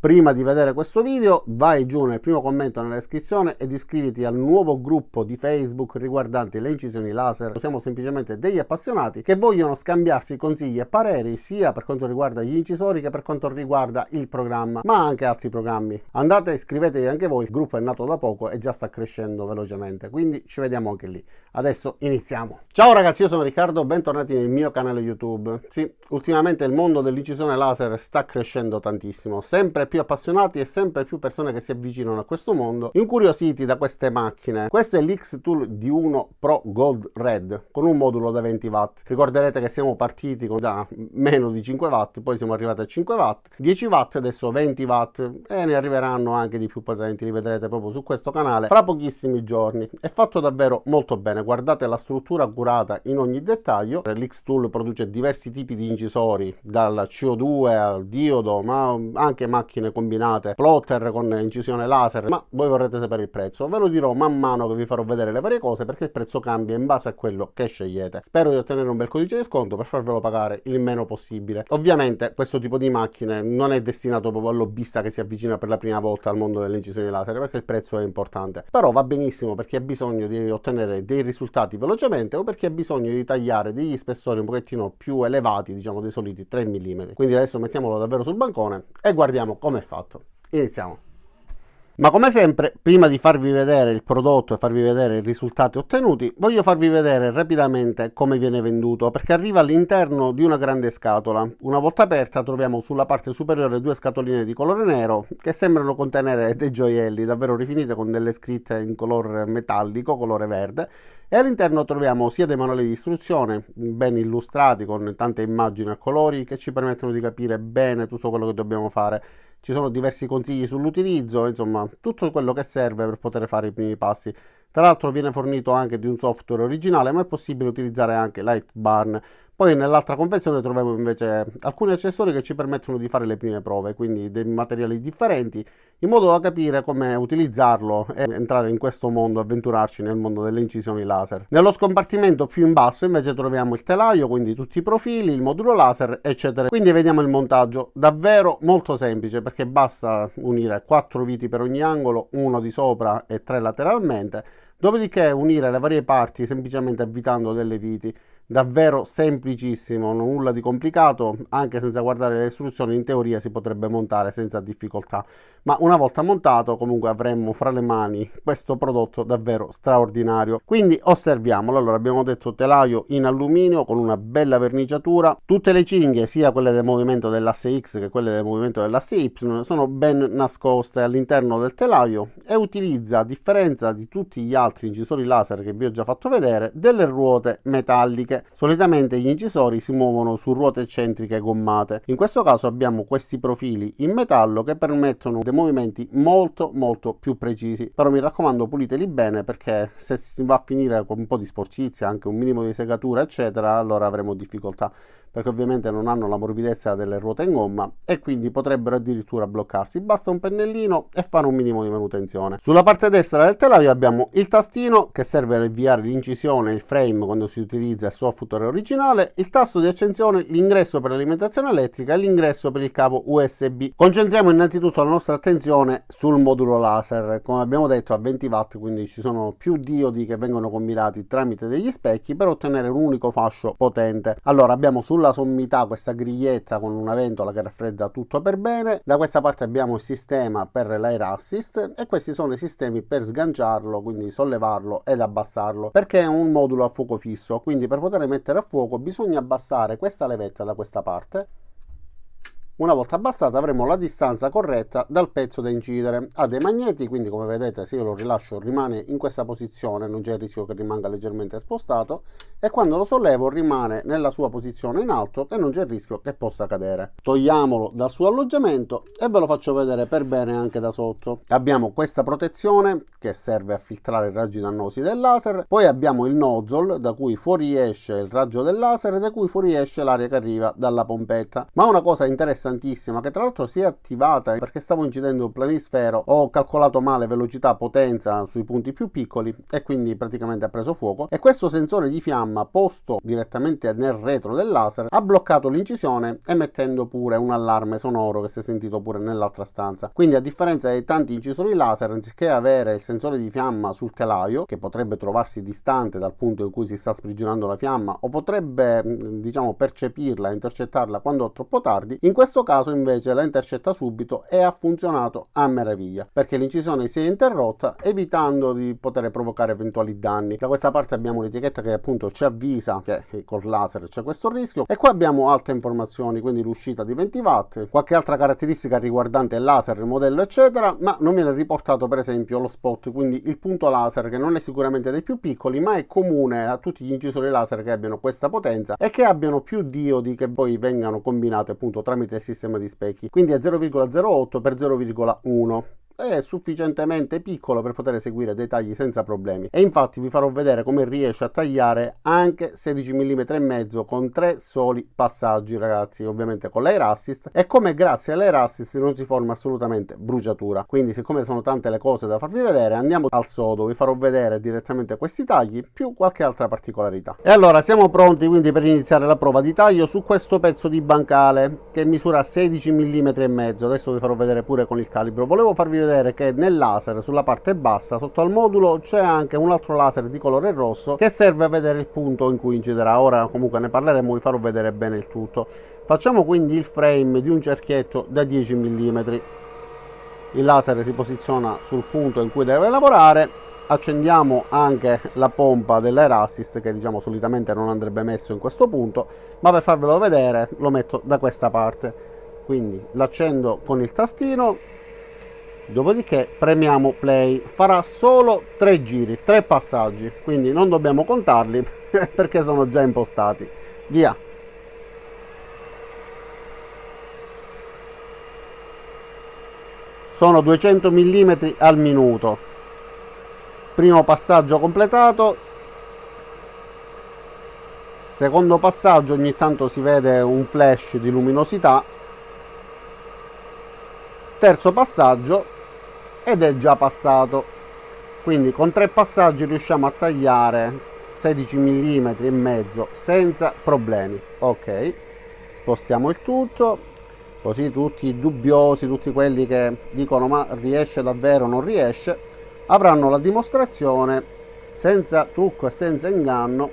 Prima di vedere questo video, vai giù nel primo commento nella descrizione ed iscriviti al nuovo gruppo di Facebook riguardante le incisioni laser. Siamo semplicemente degli appassionati che vogliono scambiarsi consigli e pareri sia per quanto riguarda gli incisori che per quanto riguarda il programma, ma anche altri programmi. Andate, iscrivetevi anche voi, il gruppo è nato da poco e già sta crescendo velocemente, quindi ci vediamo anche lì. Adesso iniziamo. Ciao ragazzi, io sono Riccardo, bentornati nel mio canale YouTube. Sì, ultimamente il mondo dell'incisione laser sta crescendo tantissimo, sempre più appassionati e sempre più persone che si avvicinano a questo mondo, incuriositi da queste macchine. Questo è l'X-Tool D1 Pro Gold Red con un modulo da 20 watt. Ricorderete che siamo partiti da meno di 5 watt, poi siamo arrivati a 5 watt, 10 watt, adesso 20 watt e ne arriveranno anche di più potenti, li vedrete proprio su questo canale fra pochissimi giorni. È fatto davvero molto bene, guardate la struttura accurata in ogni dettaglio. L'X-Tool produce diversi tipi di incisori, dal CO2 al diodo, ma anche macchine combinate, plotter con incisione laser, ma voi vorrete sapere il prezzo, ve lo dirò man mano che vi farò vedere le varie cose, perché il prezzo cambia in base a quello che scegliete. Spero di ottenere un bel codice di sconto per farvelo pagare il meno possibile. Ovviamente questo tipo di macchine non è destinato proprio al lobbista che si avvicina per la prima volta al mondo delle incisioni laser, perché il prezzo è importante, però va benissimo per chi ha bisogno di ottenere dei risultati velocemente o per chi ha bisogno di tagliare degli spessori un pochettino più elevati, diciamo dei soliti 3 mm. Quindi adesso mettiamolo davvero sul bancone e guardiamo come è fatto. Iniziamo. Ma come sempre, prima di farvi vedere il prodotto e farvi vedere i risultati ottenuti, voglio farvi vedere rapidamente come viene venduto, perché arriva all'interno di una grande scatola. Una volta aperta troviamo sulla parte superiore due scatoline di colore nero che sembrano contenere dei gioielli davvero rifinite con delle scritte in colore metallico, colore verde, e all'interno troviamo sia dei manuali di istruzione ben illustrati con tante immagini a colori che ci permettono di capire bene tutto quello che dobbiamo fare. Ci sono diversi consigli sull'utilizzo, insomma tutto quello che serve per poter fare i primi passi. Tra l'altro viene fornito anche di un software originale, ma è possibile utilizzare anche Lightburn. Poi nell'altra confezione troviamo invece alcuni accessori che ci permettono di fare le prime prove, quindi dei materiali differenti, in modo da capire come utilizzarlo e entrare in questo mondo, avventurarci nel mondo delle incisioni laser. Nello scompartimento più in basso invece troviamo il telaio, quindi tutti i profili, il modulo laser, eccetera. Quindi vediamo il montaggio, davvero molto semplice, perché basta unire 4 viti per ogni angolo, uno di sopra e 3 lateralmente, dopodiché unire le varie parti semplicemente avvitando delle viti. Davvero semplicissimo, nulla di complicato, anche senza guardare le istruzioni in teoria si potrebbe montare senza difficoltà, ma una volta montato comunque avremmo fra le mani questo prodotto davvero straordinario. Quindi osserviamolo. Allora, abbiamo detto telaio in alluminio con una bella verniciatura, tutte le cinghie, sia quelle del movimento dell'asse X che quelle del movimento dell'asse Y, sono ben nascoste all'interno del telaio e utilizza, a differenza di tutti gli altri incisori laser che vi ho già fatto vedere, delle ruote metalliche. Solitamente gli incisori si muovono su ruote eccentriche gommate. In questo caso abbiamo questi profili in metallo che permettono dei movimenti molto più precisi, però mi raccomando puliteli bene, perché se si va a finire con un po' di sporcizia, anche un minimo di segatura eccetera, allora avremo difficoltà, perché ovviamente non hanno la morbidezza delle ruote in gomma e quindi potrebbero addirittura bloccarsi. Basta un pennellino e fare un minimo di manutenzione. Sulla parte destra del telaio abbiamo il tastino che serve ad avviare l'incisione, il frame quando si utilizza il software originale, il tasto di accensione, l'ingresso per l'alimentazione elettrica e l'ingresso per il cavo USB. Concentriamo innanzitutto la nostra attenzione sul modulo laser, come abbiamo detto a 20 watt, quindi ci sono più diodi che vengono combinati tramite degli specchi per ottenere un unico fascio potente. Allora abbiamo sulla sommità questa griglietta con una ventola che raffredda tutto per bene, da questa parte abbiamo il sistema per l'air assist e questi sono i sistemi per sganciarlo, quindi sollevarlo ed abbassarlo, perché è un modulo a fuoco fisso, quindi per poter mettere a fuoco bisogna abbassare questa levetta da questa parte. Una volta abbassata avremo la distanza corretta dal pezzo da incidere. Ha dei magneti, quindi come vedete se io lo rilascio rimane in questa posizione, non c'è il rischio che rimanga leggermente spostato, e quando lo sollevo rimane nella sua posizione in alto e non c'è il rischio che possa cadere. Togliamolo dal suo alloggiamento e ve lo faccio vedere per bene anche da sotto. Abbiamo questa protezione che serve a filtrare i raggi dannosi del laser, poi abbiamo il nozzle da cui fuoriesce il raggio del laser e da cui fuoriesce l'aria che arriva dalla pompetta. Ma una cosa interessante pesantissima, che tra l'altro si è attivata perché stavo incidendo un planisfero, ho calcolato male velocità, potenza sui punti più piccoli e quindi praticamente ha preso fuoco, e questo sensore di fiamma posto direttamente nel retro del laser ha bloccato l'incisione, emettendo pure un allarme sonoro che si è sentito pure nell'altra stanza. Quindi, a differenza dei tanti incisori laser, anziché avere il sensore di fiamma sul telaio, che potrebbe trovarsi distante dal punto in cui si sta sprigionando la fiamma, o potrebbe, diciamo, percepirla, intercettarla quando è troppo tardi, in questo caso invece la intercetta subito e ha funzionato a meraviglia, perché l'incisione si è interrotta, evitando di poter provocare eventuali danni. Da questa parte abbiamo l'etichetta che appunto ci avvisa che col laser c'è questo rischio, e qua abbiamo altre informazioni, quindi l'uscita di 20 watt, qualche altra caratteristica riguardante il laser, il modello eccetera, ma non viene riportato per esempio lo spot, quindi il punto laser, che non è sicuramente dei più piccoli, ma è comune a tutti gli incisori laser che abbiano questa potenza e che abbiano più diodi che poi vengano combinate appunto tramite il sistema di specchi. Quindi è 0,08 per 0,1. È sufficientemente piccolo per poter eseguire dei tagli senza problemi, e infatti vi farò vedere come riesce a tagliare anche 16 mm e mezzo con 3 soli passaggi, ragazzi, ovviamente con l'air assist, e come grazie all'air assist non si forma assolutamente bruciatura. Quindi, siccome sono tante le cose da farvi vedere, andiamo al sodo, vi farò vedere direttamente questi tagli più qualche altra particolarità. E allora siamo pronti quindi per iniziare la prova di taglio su questo pezzo di bancale che misura 16 mm e mezzo. Adesso vi farò vedere pure con il calibro. Volevo farvi vedere che nel laser, sulla parte bassa sotto al modulo, c'è anche un altro laser di colore rosso che serve a vedere il punto in cui inciderà. Ora comunque ne parleremo, vi farò vedere bene il tutto. Facciamo quindi il frame di un cerchietto da 10 mm. Il laser si posiziona sul punto in cui deve lavorare. Accendiamo anche la pompa dell'air assist, che diciamo solitamente non andrebbe messo in questo punto, ma per farvelo vedere lo metto da questa parte. Quindi l'accendo con il tastino, dopodiché premiamo play. Farà solo 3 giri, 3 passaggi, quindi non dobbiamo contarli perché sono già impostati. Via. Sono 200 mm al minuto. Primo passaggio completato. Secondo passaggio, ogni tanto si vede un flash di luminosità. Terzo passaggio ed è già passato. Quindi con 3 passaggi riusciamo a tagliare 16 mm e mezzo senza problemi. Ok, spostiamo il tutto, così tutti i dubbiosi, tutti quelli che dicono ma riesce davvero o non riesce, avranno la dimostrazione senza trucco e senza inganno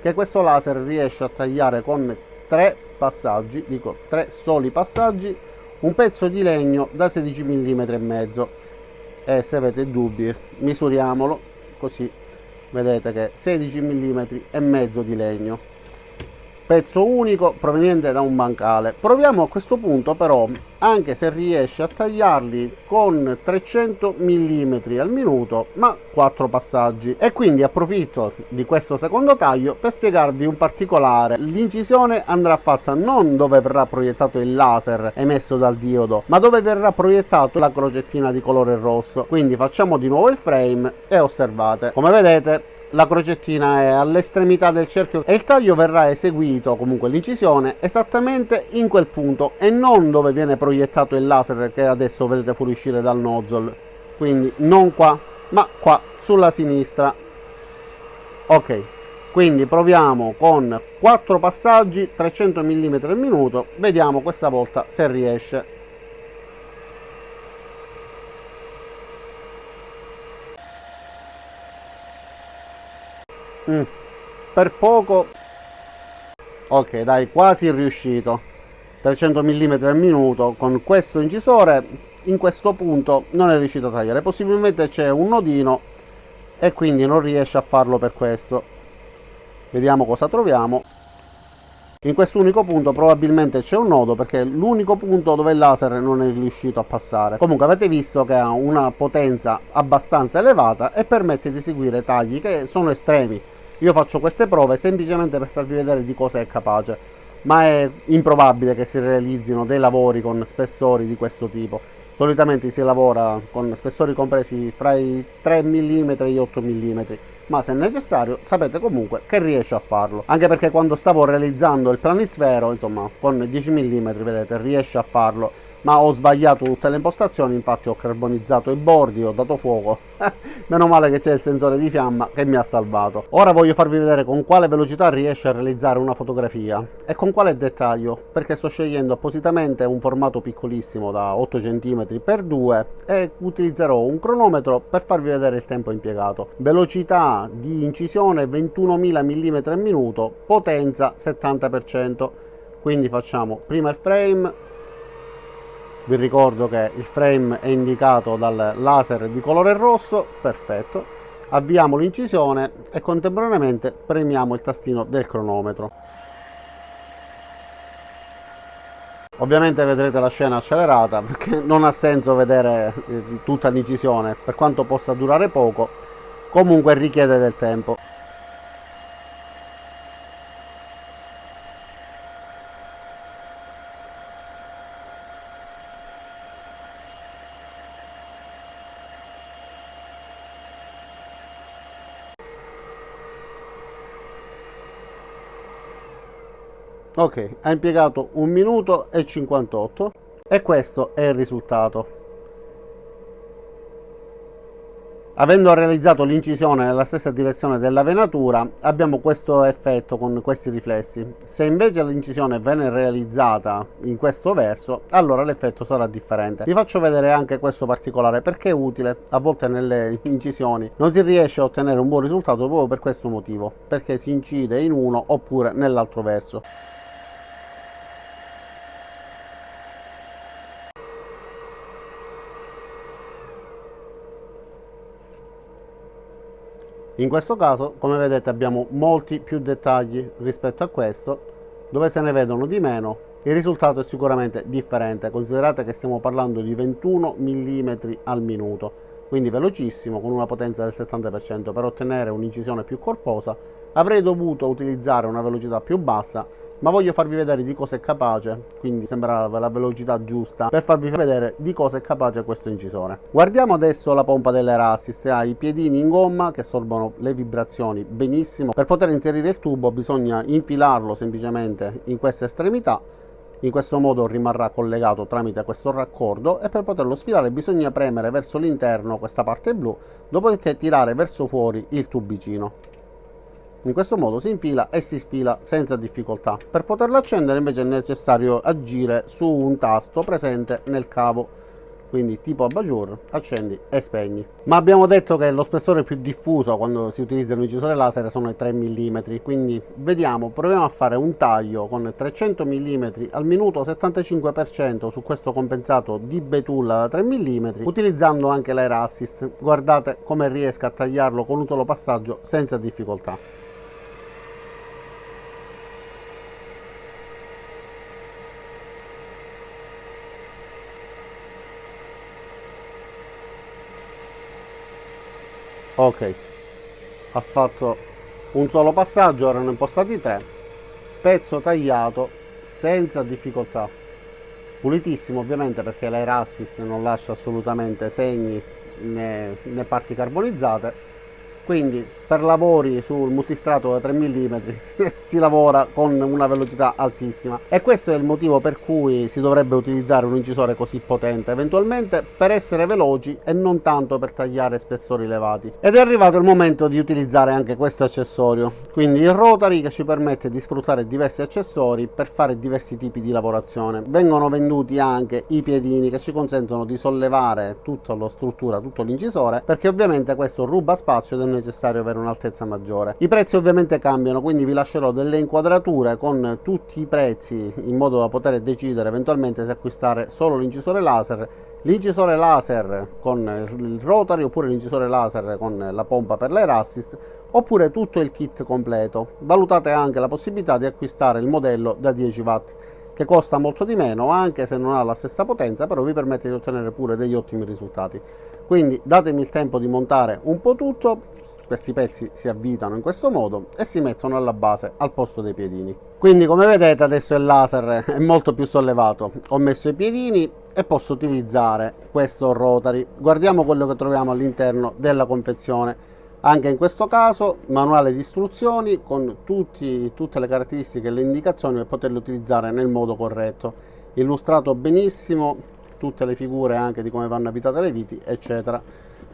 che questo laser riesce a tagliare con 3 passaggi, dico 3 soli passaggi, un pezzo di legno da 16 mm e mezzo. E se avete dubbi, misuriamolo, così vedete che 16 mm e mezzo di legno, pezzo unico proveniente da un bancale. Proviamo a questo punto però anche se riesce a tagliarli con 300 mm al minuto, ma 4 passaggi. E quindi approfitto di questo secondo taglio per spiegarvi un particolare. L'incisione andrà fatta non dove verrà proiettato il laser emesso dal diodo, ma dove verrà proiettato la crocettina di colore rosso. Quindi facciamo di nuovo il frame e osservate. Come vedete, la crocettina è all'estremità del cerchio e il taglio verrà eseguito, comunque l'incisione, esattamente in quel punto e non dove viene proiettato il laser che adesso vedete fuoriuscire dal nozzle. Quindi non qua, ma qua sulla sinistra. Ok, quindi proviamo con 4 passaggi, 300 mm al minuto, vediamo questa volta se riesce. Per poco. Ok, dai, quasi riuscito. 300 mm al minuto con questo incisore. In questo punto non è riuscito a tagliare, possibilmente c'è un nodino e quindi non riesce a farlo per questo. Vediamo cosa troviamo. In quest'unico punto probabilmente c'è un nodo, perché è l'unico punto dove il laser non è riuscito a passare. Comunque avete visto che ha una potenza abbastanza elevata e permette di eseguire tagli che sono estremi. Io faccio queste prove semplicemente per farvi vedere di cosa è capace, ma è improbabile che si realizzino dei lavori con spessori di questo tipo. Solitamente si lavora con spessori compresi fra i 3 mm e gli 8 mm, ma se necessario sapete comunque che riesce a farlo, anche perché quando stavo realizzando il planisfero, insomma, con 10 mm vedete riesce a farlo, ma ho sbagliato tutte le impostazioni, infatti ho carbonizzato i bordi, ho dato fuoco. Meno male che c'è il sensore di fiamma che mi ha salvato. Ora voglio farvi vedere con quale velocità riesce a realizzare una fotografia e con quale dettaglio, perché sto scegliendo appositamente un formato piccolissimo da 8 cm x 2 e utilizzerò un cronometro per farvi vedere il tempo impiegato. Velocità di incisione 21.000 mm al minuto, potenza 70%. Quindi facciamo prima il frame. Vi ricordo che il frame è indicato dal laser di colore rosso, perfetto. Avviamo l'incisione e contemporaneamente premiamo il tastino del cronometro. Ovviamente vedrete la scena accelerata perché non ha senso vedere tutta l'incisione, per quanto possa durare poco, comunque richiede del tempo. Ok, ha impiegato 1 minuto e 58 e questo è il risultato. Avendo realizzato l'incisione nella stessa direzione della venatura, abbiamo questo effetto con questi riflessi. Se invece l'incisione viene realizzata in questo verso, allora l'effetto sarà differente. Vi faccio vedere anche questo particolare perché è utile. A volte nelle incisioni non si riesce a ottenere un buon risultato proprio per questo motivo, perché si incide in uno oppure nell'altro verso. In questo caso, come vedete, abbiamo molti più dettagli rispetto a questo, dove se ne vedono di meno. Il risultato è sicuramente differente, considerate che stiamo parlando di 21 mm al minuto, quindi velocissimo, con una potenza del 70%. Per ottenere un'incisione più corposa avrei dovuto utilizzare una velocità più bassa, ma voglio farvi vedere di cosa è capace, quindi sembra la velocità giusta per farvi vedere di cosa è capace questo incisore. Guardiamo adesso la pompa dell'Air Assist, ha i piedini in gomma che assorbono le vibrazioni benissimo. Per poter inserire il tubo bisogna infilarlo semplicemente in questa estremità, in questo modo rimarrà collegato tramite questo raccordo, e per poterlo sfilare bisogna premere verso l'interno questa parte blu, dopodiché tirare verso fuori il tubicino. In questo modo si infila e si sfila senza difficoltà. Per poterlo accendere invece è necessario agire su un tasto presente nel cavo, quindi tipo abajur, accendi e spegni. Ma abbiamo detto che lo spessore più diffuso quando si utilizza un incisore laser sono i 3 mm, quindi vediamo, proviamo a fare un taglio con 300 mm al minuto, 75% su questo compensato di betulla da 3 mm, utilizzando anche l'Air Assist. Guardate come riesco a tagliarlo con un solo passaggio senza difficoltà. Ok, ha fatto un solo passaggio, erano impostati 3, pezzo tagliato senza difficoltà, pulitissimo ovviamente perché l'Air Assist non lascia assolutamente segni né parti carbonizzate, quindi per lavori sul multistrato da 3 mm si lavora con una velocità altissima, e questo è il motivo per cui si dovrebbe utilizzare un incisore così potente, eventualmente per essere veloci e non tanto per tagliare spessori elevati. Ed è arrivato il momento di utilizzare anche questo accessorio, quindi il rotary, che ci permette di sfruttare diversi accessori per fare diversi tipi di lavorazione. Vengono venduti anche i piedini che ci consentono di sollevare tutta la struttura, tutto l'incisore, perché ovviamente questo ruba spazio ed è necessario avere un'altezza maggiore. I prezzi ovviamente cambiano, quindi vi lascerò delle inquadrature con tutti i prezzi in modo da poter decidere eventualmente se acquistare solo l'incisore laser con il rotary, oppure l'incisore laser con la pompa per l'Air Assist, oppure tutto il kit completo. Valutate anche la possibilità di acquistare il modello da 10 watt, che costa molto di meno, anche se non ha la stessa potenza, però vi permette di ottenere pure degli ottimi risultati. Quindi datemi il tempo di montare un po' tutto. Questi pezzi si avvitano in questo modo e si mettono alla base al posto dei piedini. Quindi come vedete adesso il laser è molto più sollevato. Ho messo i piedini e posso utilizzare questo rotary. Guardiamo quello che troviamo all'interno della confezione. Anche in questo caso manuale di istruzioni con tutte le caratteristiche e le indicazioni per poterle utilizzare nel modo corretto, illustrato benissimo, tutte le figure anche di come vanno abitate le viti, eccetera.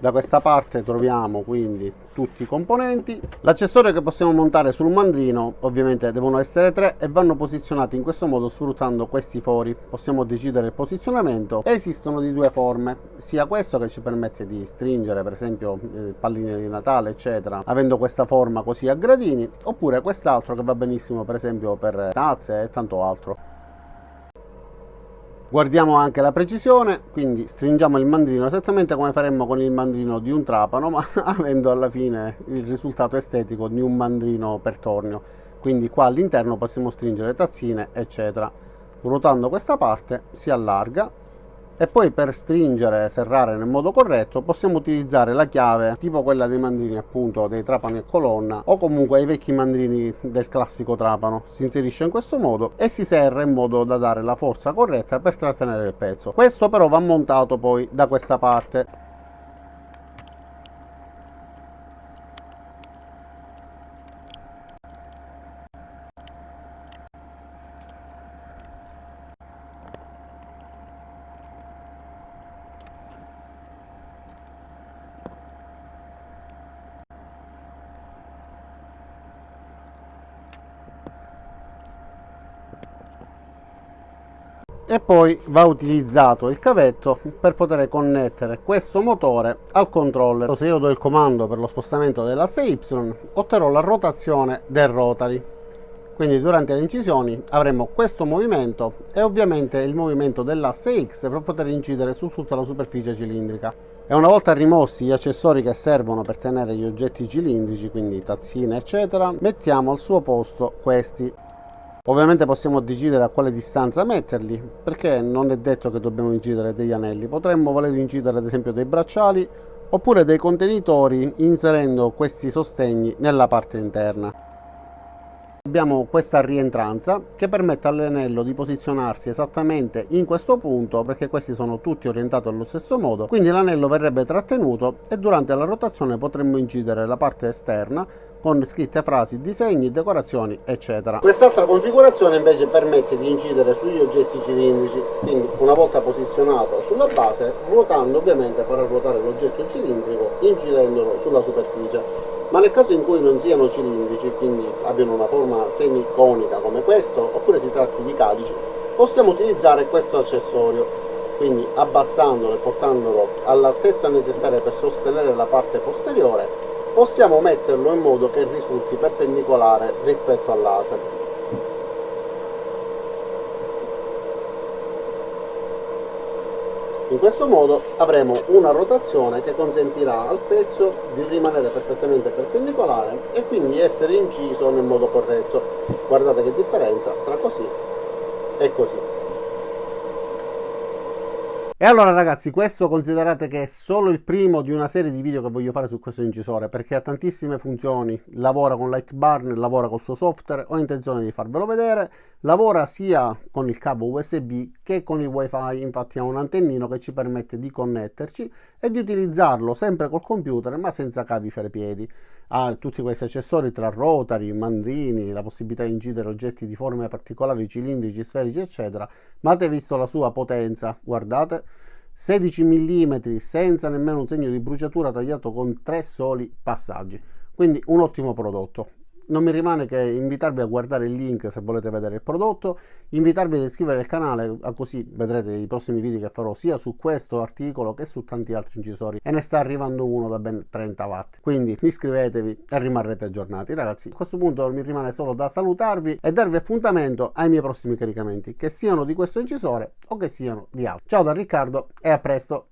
Da questa parte troviamo quindi tutti i componenti. L'accessorio che possiamo montare sul mandrino ovviamente devono essere 3 e vanno posizionati in questo modo sfruttando questi fori. Possiamo decidere il posizionamento. Esistono di 2 forme, sia questo che ci permette di stringere per esempio palline di Natale eccetera, avendo questa forma così a gradini, oppure quest'altro che va benissimo per esempio per tazze e tanto altro. Guardiamo anche la precisione, quindi stringiamo il mandrino esattamente come faremmo con il mandrino di un trapano, ma avendo alla fine il risultato estetico di un mandrino per tornio. Quindi qua all'interno possiamo stringere tazzine, eccetera. Ruotando questa parte si allarga e poi per stringere e serrare nel modo corretto possiamo utilizzare la chiave tipo quella dei mandrini appunto dei trapani a colonna o comunque i vecchi mandrini del classico trapano. Si inserisce in questo modo e si serra in modo da dare la forza corretta per trattenere il pezzo. Questo però va montato poi da questa parte. E poi va utilizzato il cavetto per poter connettere questo motore al controller. Se io do il comando per lo spostamento dell'asse Y, otterrò la rotazione del rotary. Quindi durante le incisioni avremo questo movimento e ovviamente il movimento dell'asse X per poter incidere su tutta la superficie cilindrica. E una volta rimossi gli accessori che servono per tenere gli oggetti cilindrici, quindi tazzine eccetera, mettiamo al suo posto questi. Ovviamente possiamo decidere a quale distanza metterli, perché non è detto che dobbiamo incidere degli anelli, potremmo voler incidere ad esempio dei bracciali oppure dei contenitori inserendo questi sostegni nella parte interna. Abbiamo questa rientranza che permette all'anello di posizionarsi esattamente in questo punto, perché questi sono tutti orientati allo stesso modo, quindi l'anello verrebbe trattenuto e durante la rotazione potremmo incidere la parte esterna con scritte frasi, disegni, decorazioni eccetera. Quest'altra configurazione invece permette di incidere sugli oggetti cilindrici, quindi una volta posizionato sulla base, ruotando ovviamente farà ruotare l'oggetto cilindrico incidendolo sulla superficie. Ma nel caso in cui non siano cilindrici, quindi abbiano una forma semiconica come questo, oppure si tratti di calici, possiamo utilizzare questo accessorio, quindi abbassandolo e portandolo all'altezza necessaria per sostenere la parte posteriore, possiamo metterlo in modo che risulti perpendicolare rispetto al laser. In questo modo avremo una rotazione che consentirà al pezzo di rimanere perfettamente perpendicolare e quindi essere inciso nel modo corretto. Guardate che differenza tra così e così. E allora ragazzi, questo considerate che è solo il primo di una serie di video che voglio fare su questo incisore, perché ha tantissime funzioni, lavora con Lightburn, lavora col suo software, ho intenzione di farvelo vedere, lavora sia con il cavo USB che con il wifi, infatti ha un antennino che ci permette di connetterci e di utilizzarlo sempre col computer ma senza cavi ferpiedi. Ha tutti questi accessori tra rotary, mandrini, la possibilità di incidere oggetti di forme particolari, cilindrici, sferici eccetera, ma avete visto la sua potenza, guardate, 16 mm senza nemmeno un segno di bruciatura, tagliato con 3 soli passaggi, quindi un ottimo prodotto. Non mi rimane che invitarvi a guardare il link se volete vedere il prodotto, invitarvi ad iscrivervi al canale, così vedrete i prossimi video che farò sia su questo articolo che su tanti altri incisori, e ne sta arrivando uno da ben 30 watt, quindi iscrivetevi e rimarrete aggiornati. Ragazzi, a questo punto mi rimane solo da salutarvi e darvi appuntamento ai miei prossimi caricamenti, che siano di questo incisore o che siano di altro. Ciao da Riccardo e a presto!